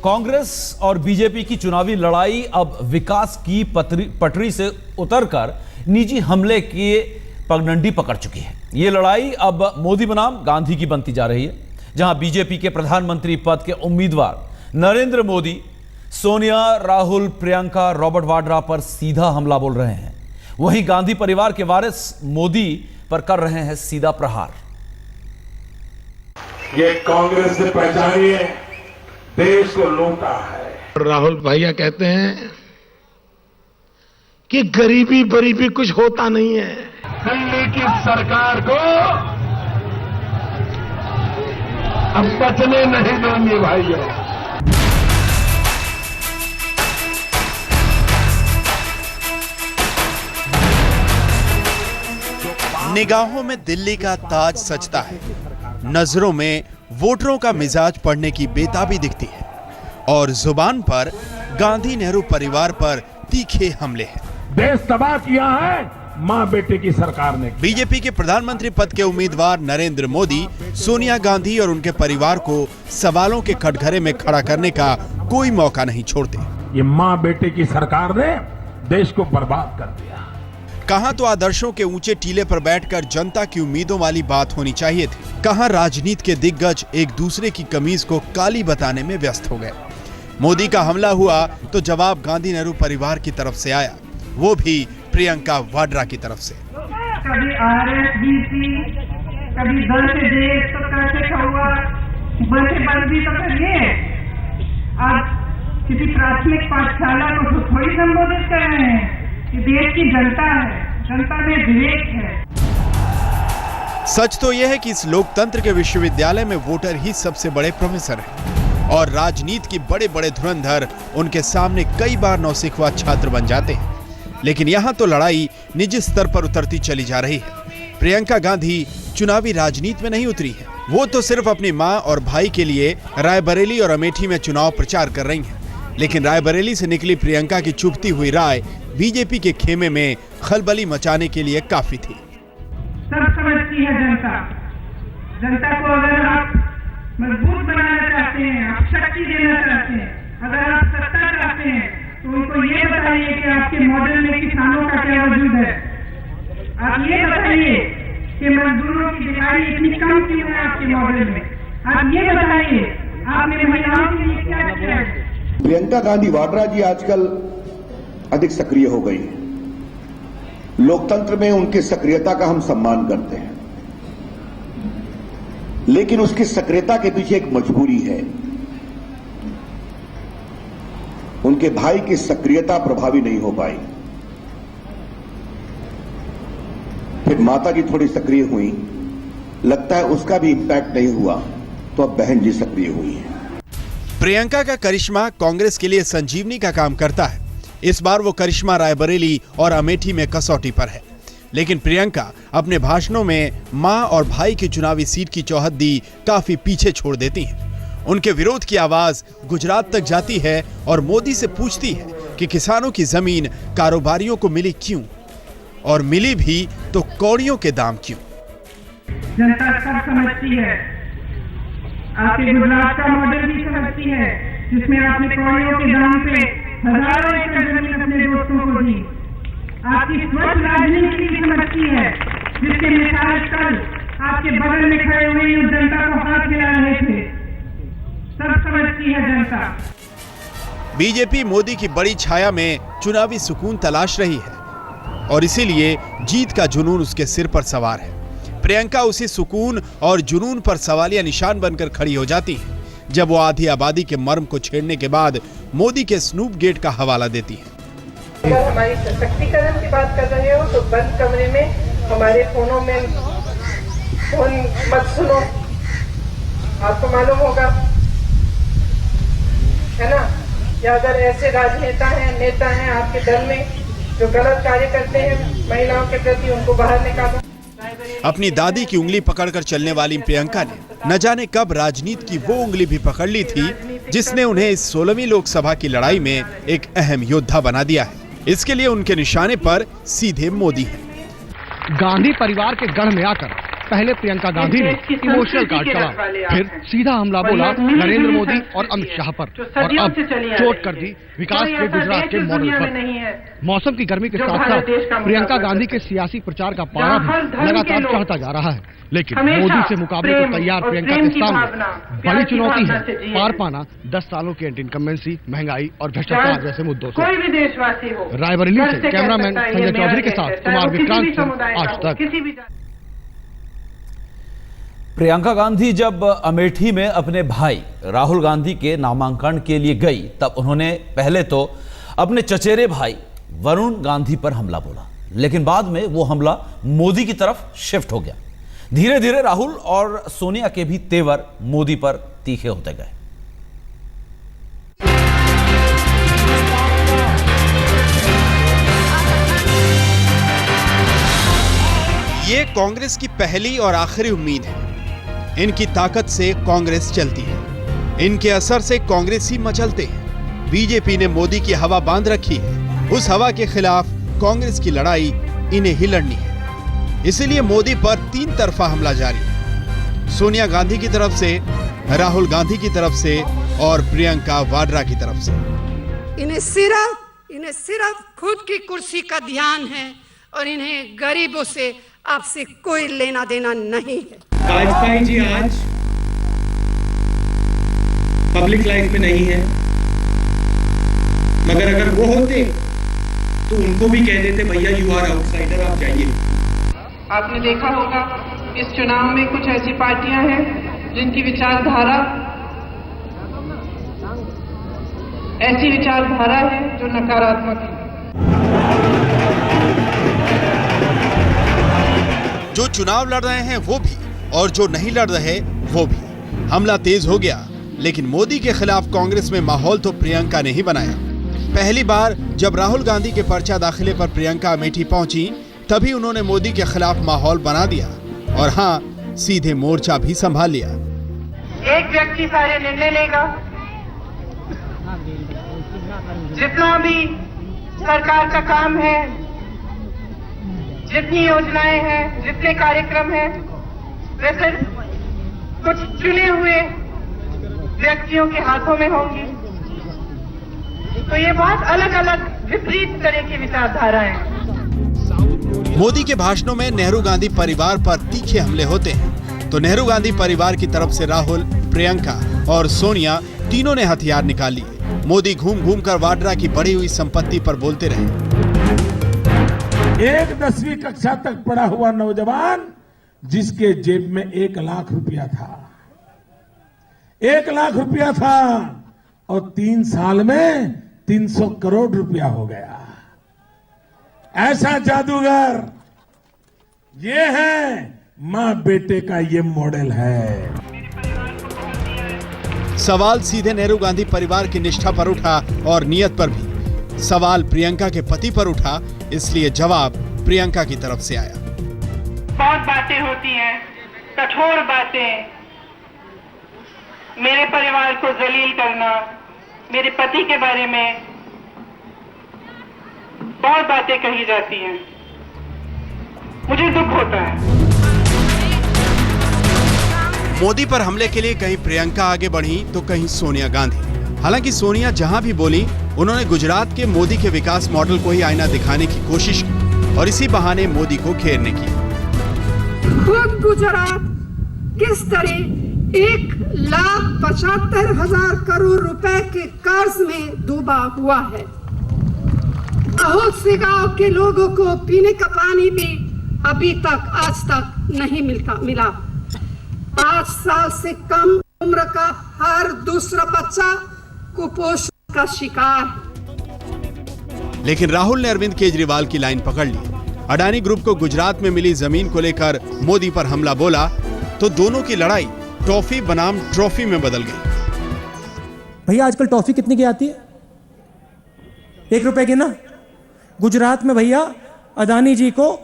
कांग्रेस और बीजेपी की चुनावी लड़ाई अब विकास की पटरी से उतरकर निजी हमले की पगडंडी पकड़ चुकी है। ये लड़ाई अब मोदी बनाम गांधी की बनती जा रही है, जहां बीजेपी के प्रधानमंत्री पद के उम्मीदवार नरेंद्र मोदी सोनिया, राहुल, प्रियंका, रॉबर्ट वाड्रा पर सीधा हमला बोल रहे हैं। वहीं गांधी परिवार के वारिस मोदी पर कर रहे हैं सीधा प्रहार। ये कांग्रेस से पहचानिए, देश को लूटा है। राहुल भैया कहते हैं कि गरीबी बरीबी कुछ होता नहीं है। दिल्ली की सरकार को अब बचने नहीं देंगे भाइयों। निगाहों में दिल्ली का ताज सजता है, नजरों में वोटरों का मिजाज पढ़ने की बेताबी दिखती है और जुबान पर गांधी नेहरू परिवार पर तीखे हमले हैं। देश तबाह किया है मां बेटे की सरकार ने। बीजेपी के प्रधानमंत्री पद के उम्मीदवार नरेंद्र मोदी सोनिया गांधी और उनके परिवार को सवालों के कटघरे में खड़ा करने का कोई मौका नहीं छोड़ते। ये मां बेटे की सरकार ने देश को बर्बाद कर दिया। कहां तो आदर्शों के ऊंचे टीले पर बैठकर जनता की उम्मीदों वाली बात होनी चाहिए थी, कहां राजनीति के दिग्गज एक दूसरे की कमीज को काली बताने में व्यस्त हो गए। मोदी का हमला हुआ तो जवाब गांधी नेहरू परिवार की तरफ से आया, वो भी प्रियंका वाड्रा की तरफ से। कभी आरएसबीसी, कभी दल से देश, तो कैसे हुआ बंदी तो करिए। आज किसी प्राथमिक पाठशाला को थोड़ी संबोधित कर रहे हैं। देश की जनता है, जनता में विवेक है। सच तो यह है कि इस लोकतंत्र के विश्वविद्यालय में वोटर ही सबसे बड़े प्रोफेसर हैं और राजनीति की बड़े बड़े धुरंधर उनके सामने कई बार नौसिखवा छात्र बन जाते हैं। लेकिन यहाँ तो लड़ाई निजी स्तर पर उतरती चली जा रही है। प्रियंका गांधी चुनावी राजनीति में नहीं उतरी है, वो तो सिर्फ अपनी मां और भाई के लिए रायबरेली और अमेठी में चुनाव प्रचार कर रही हैं। लेकिन रायबरेली से निकली प्रियंका की चुभती हुई राय बीजेपी के खेमे में खलबली मचाने के लिए काफी थी। सब समझती है जनता। जनता को अगर आप मजबूत बनाना चाहते हैं, आप शक्ति देना चाहते हैं, अगर आप सत्ता चाहते हैं, तो उनको ये बताइए कि आपके मॉडल में किसानों का क्या वजूद है। आप ये बताइए कि मजदूरों की दिहाड़ी इतनी कम क्यों है आपके मॉडल में। आप ये बताइए आपने महिलाओं के लिए क्या किया है। प्रियंका गांधी वाड्रा जी आजकल अधिक सक्रिय हो गई है। लोकतंत्र में उनकी सक्रियता का हम सम्मान करते हैं, लेकिन उसकी सक्रियता के पीछे एक मजबूरी है। उनके भाई की सक्रियता प्रभावी नहीं हो पाई। फिर माता जी थोड़ी सक्रिय हुई, लगता है उसका भी इंपैक्ट नहीं हुआ, तो अब बहन जी सक्रिय हुई है। प्रियंका का करिश्मा कांग्रेस के लिए संजीवनी का काम करता है। इस बार वो करिश्मा रायबरेली और अमेठी में कसौटी पर है। लेकिन प्रियंका अपने भाषणों में मां और भाई की चुनावी सीट की चौहद्दी काफी पीछे छोड़ देती हैं। उनके विरोध की आवाज गुजरात तक जाती है और मोदी से पूछती है कि किसानों की जमीन कारोबारियों को मिली क्यों, और मिली भी तो कौड़ियों के दाम क्यों। जनता सब समझती है, आपके गुजरात का मॉडल भी समझती है, जिसमें आपने कौड़ियों के दाम पे हजारों एकड़ जमीन अपने दोस्तों को दी। आपकी स्वच्छ राजनीति भी समझती है, जिसके मिसाल कल आपके बगल में खड़े हुए जनता को हाथ मिला रहे थे। सब समझती है जनता। बीजेपी मोदी की बड़ी छाया में चुनावी सुकून तलाश रही है और इसीलिए जीत का जुनून उसके सिर पर सवार है। प्रियंका उसी सुकून और जुनून पर सवालिया निशान बनकर खड़ी हो जाती है जब वो आधी आबादी के मर्म को छेड़ने के बाद मोदी के स्नूप गेट का हवाला देती है। अगर हमारी सशक्तिकरण की बात कर रहे हो तो बंद कमरे में हमारे फोनों में फोन मत सुनो, आपको मालूम होगा, है ना। या अगर ऐसे राजनेता हैं, नेता हैं आपके दल में जो गलत कार्य करते हैं महिलाओं के प्रति, उनको बाहर निकालो। अपनी दादी की उंगली पकड़कर चलने वाली प्रियंका ने न जाने कब राजनीति की वो उंगली भी पकड़ ली थी जिसने उन्हें इस 16वीं लोकसभा की लड़ाई में एक अहम योद्धा बना दिया है। इसके लिए उनके निशाने पर सीधे मोदी हैं। गांधी परिवार के गढ़ में आकर पहले प्रियंका गांधी ने इमोशनल कार्ड चला, फिर सीधा हमला बोला नरेंद्र मोदी और अमित शाह पर, और अब चोट कर दी विकास के गुजरात के मॉडल पर। मौसम की गर्मी के साथ साथ प्रियंका गांधी के सियासी प्रचार का पारा भी लगातार चढ़ता जा रहा है, लेकिन मोदी से मुकाबले को तैयार प्रियंका के सामने बड़ी चुनौती है पार पाना 10 सालों की एंटी इनकम्बेंसी, महंगाई और भ्रष्टाचार जैसे मुद्दों से। कोई भी देशवासी हो, रायबरेली से कैमरामैन संजय चौधरी के साथ कुमार विक्रांत सिंह, आज तक। प्रियंका गांधी जब अमेठी में अपने भाई राहुल गांधी के नामांकन के लिए गई, तब उन्होंने पहले तो अपने चचेरे भाई वरुण गांधी पर हमला बोला, लेकिन बाद में वो हमला मोदी की तरफ शिफ्ट हो गया। धीरे धीरे राहुल और सोनिया के भी तेवर मोदी पर तीखे होते गए। ये कांग्रेस की पहली और आखिरी उम्मीद है। इनकी ताकत से कांग्रेस चलती है, इनके असर से कांग्रेसी मचलते हैं। बीजेपी ने मोदी की हवा बांध रखी है, उस हवा के खिलाफ कांग्रेस की लड़ाई इन्हें ही लड़नी है। इसीलिए मोदी पर 3 तरफा हमला जारी है, सोनिया गांधी की तरफ से, राहुल गांधी की तरफ से और प्रियंका वाड्रा की तरफ से। इन्हें सिर्फ खुद की कुर्सी का ध्यान है और इन्हें गरीबों से आपसे कोई लेना देना नहीं है। वाजपेयी जी आज पब्लिक लाइफ में नहीं है, मगर अगर वो होते तो उनको भी कह देते भैया यू आर आउटसाइडर, आप जाइए। आपने देखा होगा इस चुनाव में कुछ ऐसी पार्टियां हैं जिनकी विचारधारा ऐसी विचारधारा है जो नकारात्मक है। जो चुनाव लड़ रहे हैं वो भी और जो नहीं लड़ रहे वो भी। हमला तेज हो गया, लेकिन मोदी के खिलाफ कांग्रेस में माहौल तो प्रियंका ने ही बनाया। पहली बार जब राहुल गांधी के पर्चा दाखिले पर प्रियंका अमेठी पहुंची, तभी उन्होंने मोदी के खिलाफ माहौल बना दिया और हाँ, सीधे मोर्चा भी संभाल लिया। एक व्यक्ति सारे निर्णय लेगा, जितना भी सरकार का काम है, जितनी योजनाएं हैं, जितने कार्यक्रम हैं, वे सिर्फ कुछ चुने हुए व्यक्तियों के हाथों में होंगी। तो ये बहुत अलग अलग विपरीत तरह की विचारधारा है। मोदी के भाषणों में नेहरू गांधी परिवार पर तीखे हमले होते हैं, तो नेहरू गांधी परिवार की तरफ से राहुल, प्रियंका और सोनिया तीनों ने हथियार निकाल लिए। मोदी घूम घूम कर वाड्रा की बढ़ी हुई संपत्ति पर बोलते रहे। एक 10वीं कक्षा तक पढ़ा हुआ नौजवान जिसके जेब में 1 लाख रुपया था, 1 लाख रुपया था, और 3 साल में 300 करोड़ रुपया हो गया। ऐसा जादूगर ये है, मां बेटे का ये मॉडल है। सवाल सीधे नेहरू गांधी परिवार की निष्ठा पर उठा और नियत पर भी। सवाल प्रियंका के पति पर उठा, इसलिए जवाब प्रियंका की तरफ से आया। बहुत बातें होती हैं, कठोर बातें, मेरे परिवार को जलील करना, मेरे पति के बारे में बहुत बातें कही जाती हैं, मुझे दुख होता है। मोदी पर हमले के लिए कहीं प्रियंका आगे बढ़ी तो कहीं सोनिया गांधी। हालांकि सोनिया जहां भी बोली, उन्होंने गुजरात के मोदी के विकास मॉडल को ही आईना दिखाने की कोशिश की और इसी बहाने मोदी को घेरने की। खुद गुजरात किस तरह 1,75,000 करोड़ रुपए के कर्ज में डूबा हुआ है। बहुत से गांव के लोगों को पीने का पानी भी अभी तक आज तक नहीं मिला। 5 साल से कम उम्र का हर दूसरा बच्चा कुपोषण का शिकार है। लेकिन राहुल ने अरविंद केजरीवाल की लाइन पकड़ ली। अडानी ग्रुप को गुजरात में मिली जमीन को लेकर मोदी पर हमला बोला तो दोनों की लड़ाई टॉफी बनाम ट्रॉफी में बदल गई। भैया आजकल टॉफी कितने की आती है? 1 रुपए की ना। गुजरात में भैया अडानी जी को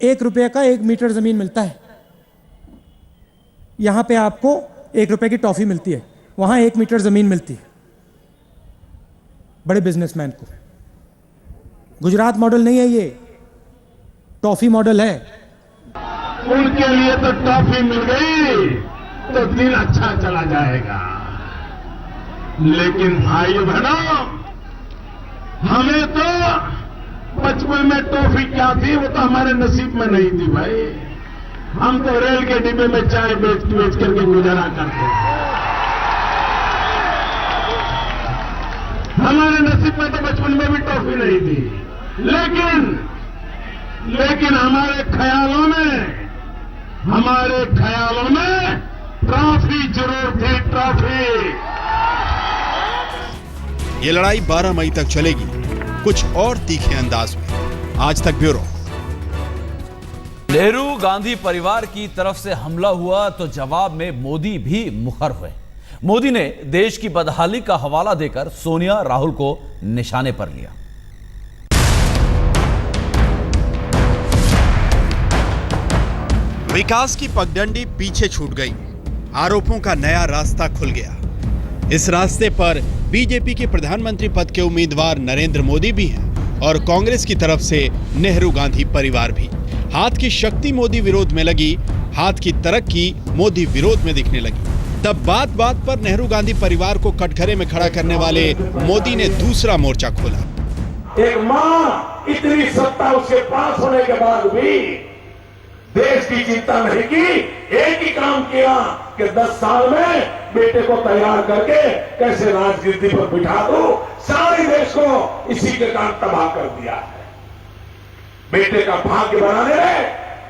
1 रुपए का 1 मीटर जमीन मिलता है। यहां पे आपको 1 रुपए की टॉफी मिलती है, वहां 1 मीटर जमीन मिलती है बड़े बिजनेसमैन को। गुजरात मॉडल नहीं है, ये टॉफी मॉडल है। उनके लिए तो टॉफी मिल गई तो दिन अच्छा चला जाएगा, लेकिन भाइयों बहनों, हमें तो बचपन में टॉफी क्या थी वो तो हमारे नसीब में नहीं थी भाई। हम तो रेल के डिब्बे में चाय बेच करके गुजारा करते थे। हमारे नसीब में तो बचपन में भी टॉफी नहीं थी, लेकिन हमारे ख्यालों में ट्रॉफी जरूर थी, ट्रॉफी। ये लड़ाई 12 मई तक चलेगी, कुछ और तीखे अंदाज में। आज तक ब्यूरो। नेहरू गांधी परिवार की तरफ से हमला हुआ तो जवाब में मोदी भी मुखर हुए। मोदी ने देश की बदहाली का हवाला देकर सोनिया राहुल को निशाने पर लिया। विकास की पगडंडी पीछे छूट गई, आरोपों का नया रास्ता खुल गया। इस रास्ते पर बीजेपी के प्रधानमंत्री पद के उम्मीदवार नरेंद्र मोदी भी हैं और कांग्रेस की तरफ से नेहरू गांधी परिवार भी। हाथ की शक्ति मोदी विरोध में लगी, हाथ की तरक्की मोदी विरोध में दिखने लगी। तब बात बात पर नेहरू गांधी परिवार को कटघरे में खड़ा करने वाले मोदी ने दूसरा मोर्चा खोला। एक माँ इतनी सत्ता उसके पास होने के बाद भी देश की चिंता नहीं की, एक ही काम किया कि 10 साल में बेटे को तैयार करके कैसे राजनीति पर बिठा दो। सारे देश को इसी के कारण तबाह कर दिया है। बेटे का भाग्य बनाने में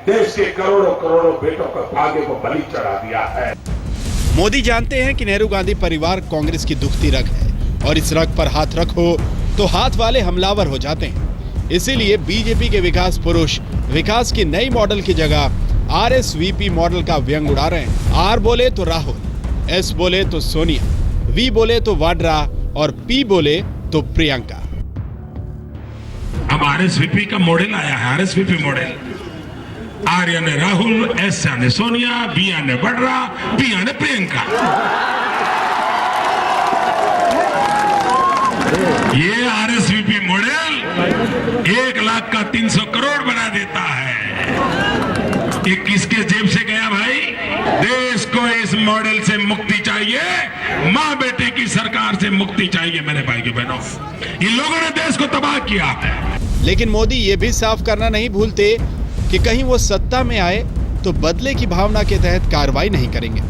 देश के करोड़ों करोड़ों बेटों का भाग्य को बलि चढ़ा दिया है। मोदी जानते हैं कि नेहरू गांधी परिवार कांग्रेस की दुखती रग है और इस रग पर हाथ रखो तो हाथ वाले हमलावर हो जाते हैं। इसीलिए बीजेपी के विकास पुरुष विकास की नई मॉडल की जगह आरएसवीपी मॉडल का व्यंग उड़ा रहे हैं। आर बोले तो राहुल, एस बोले तो सोनिया, वी बोले तो वाड्रा और पी बोले तो प्रियंका। अब आरएसवीपी का मॉडल आया है, आरएसवीपी मॉडल। आर यानी राहुल, एस यानी सोनिया, बी यानी वाड्रा, पी यानी प्रियंका। ये आरएसवीपी मॉडल 1 लाख का 300 करोड़ बना देता है। ये किसके जेब से गया भाई? देश को इस मॉडल से मुक्ति चाहिए, मां बेटे की सरकार से मुक्ति चाहिए। मेरे भाई के बहनों, इन लोगों ने देश को तबाह किया है। लेकिन मोदी ये भी साफ करना नहीं भूलते कि कहीं वो सत्ता में आए तो बदले की भावना के तहत कार्रवाई नहीं करेंगे।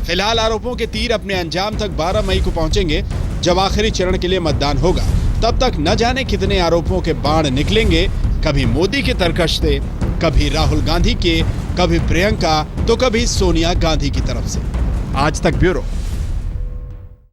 फिलहाल आरोपों के तीर अपने अंजाम तक 12 मई को पहुंचेंगे, जब आखिरी चरण के लिए मतदान होगा। तब तक न जाने कितने आरोपों के बाण निकलेंगे, कभी मोदी के तरकश से, कभी राहुल गांधी के, कभी प्रियंका, तो कभी सोनिया गांधी की तरफ से। आज तक ब्यूरो।